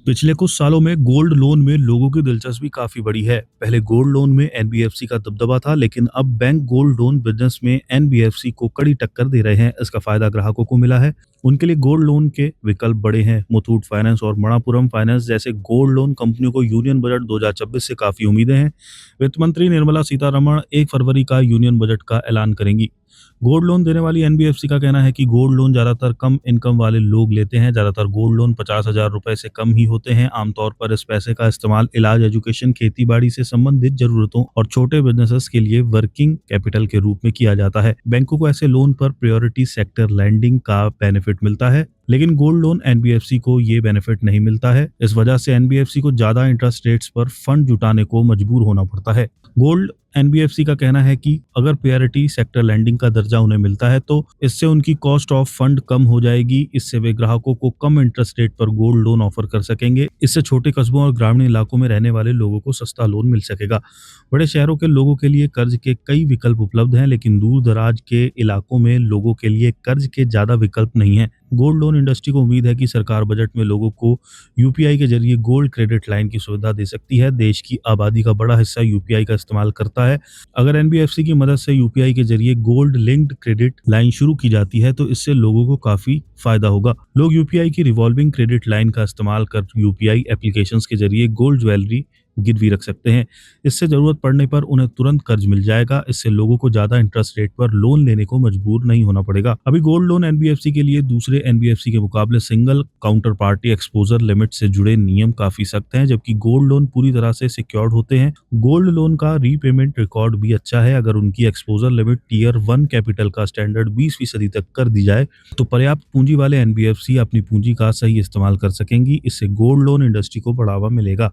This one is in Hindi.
पिछले कुछ सालों में गोल्ड लोन में लोगों की दिलचस्पी काफी बढ़ी है। पहले गोल्ड लोन में एनबीएफसी का दबदबा था, लेकिन अब बैंक गोल्ड लोन बिजनेस में एनबीएफसी को कड़ी टक्कर दे रहे हैं। इसका फायदा ग्राहकों को मिला है। उनके लिए गोल्ड लोन के विकल्प बड़े हैं। मुथूट फाइनेंस और मणप्पुरम फाइनेंस जैसे गोल्ड लोन कंपनियों को यूनियन बजट 2026 से काफी उम्मीदें हैं। वित्त मंत्री निर्मला सीतारमण 1 फरवरी का यूनियन बजट का ऐलान करेंगी। गोल्ड लोन देने वाली एनबीएफसी का कहना है कि गोल्ड लोन ज्यादातर कम इनकम वाले लोग लेते हैं। ज्यादातर गोल्ड लोन 50,000 रुपए से कम ही होते हैं। आमतौर पर इस पैसे का इस्तेमाल इलाज, एजुकेशन, खेती बाड़ी से संबंधित जरूरतों और छोटे बिजनेसेस के लिए वर्किंग कैपिटल के रूप में किया जाता है। बैंकों को ऐसे लोन पर प्रायोरिटी सेक्टर लैंडिंग का बेनिफिट मिलता है, लेकिन गोल्ड लोन एनबीएफसी को ये बेनिफिट नहीं मिलता है। इस वजह से एनबीएफसी को ज्यादा इंटरेस्ट रेट्स पर फंड जुटाने को मजबूर होना पड़ता है। गोल्ड एनबीएफसी का कहना है कि अगर प्रायोरिटी सेक्टर लैंडिंग का दर्जा उन्हें मिलता है तो इससे उनकी कॉस्ट ऑफ फंड कम हो जाएगी। इससे वे ग्राहकों को कम इंटरेस्ट रेट पर गोल्ड लोन ऑफर कर सकेंगे। इससे छोटे कस्बों और ग्रामीण इलाकों में रहने वाले लोगों को सस्ता लोन मिल सकेगा। बड़े शहरों के लोगों के लिए कर्ज के कई विकल्प उपलब्ध हैं, लेकिन दूर दराज के इलाकों में लोगों के लिए कर्ज के ज्यादा विकल्प नहीं हैं। गोल्ड लोन इंडस्ट्री को उम्मीद है कि सरकार बजट में लोगों को यूपीआई के जरिए गोल्ड क्रेडिट लाइन की सुविधा दे सकती है। देश की आबादी का बड़ा हिस्सा यूपीआई का इस्तेमाल करता है। अगर एनबीएफसी की मदद से यूपीआई के जरिए गोल्ड लिंक्ड क्रेडिट लाइन शुरू की जाती है तो इससे लोगों को काफी फायदा होगा। लोग यूपीआई की रिवॉल्विंग क्रेडिट लाइन का इस्तेमाल कर यूपीआई एप्लीकेशंस के जरिए गोल्ड ज्वेलरी गिरवी रख सकते हैं। इससे जरूरत पड़ने पर उन्हें तुरंत कर्ज मिल जाएगा। इससे लोगों को ज्यादा इंटरेस्ट रेट पर लोन लेने को मजबूर नहीं होना पड़ेगा। अभी गोल्ड लोन एनबीएफसी के लिए दूसरे एनबीएफसी के मुकाबले single counter party exposure limit से जुड़े नियम काफी सख्त हैं, जबकि गोल्ड लोन पूरी तरह से सिक्योर्ड होते हैं। गोल्ड लोन का रीपेमेंट रिकॉर्ड भी अच्छा है। अगर उनकी एक्सपोजर लिमिट टीयर 1 कैपिटल का स्टैंडर्ड 20% तक कर दी जाए तो पर्याप्त पूंजी वाले एनबीएफसी अपनी पूंजी का सही इस्तेमाल कर सकेंगी। इससे गोल्ड लोन इंडस्ट्री को बढ़ावा मिलेगा।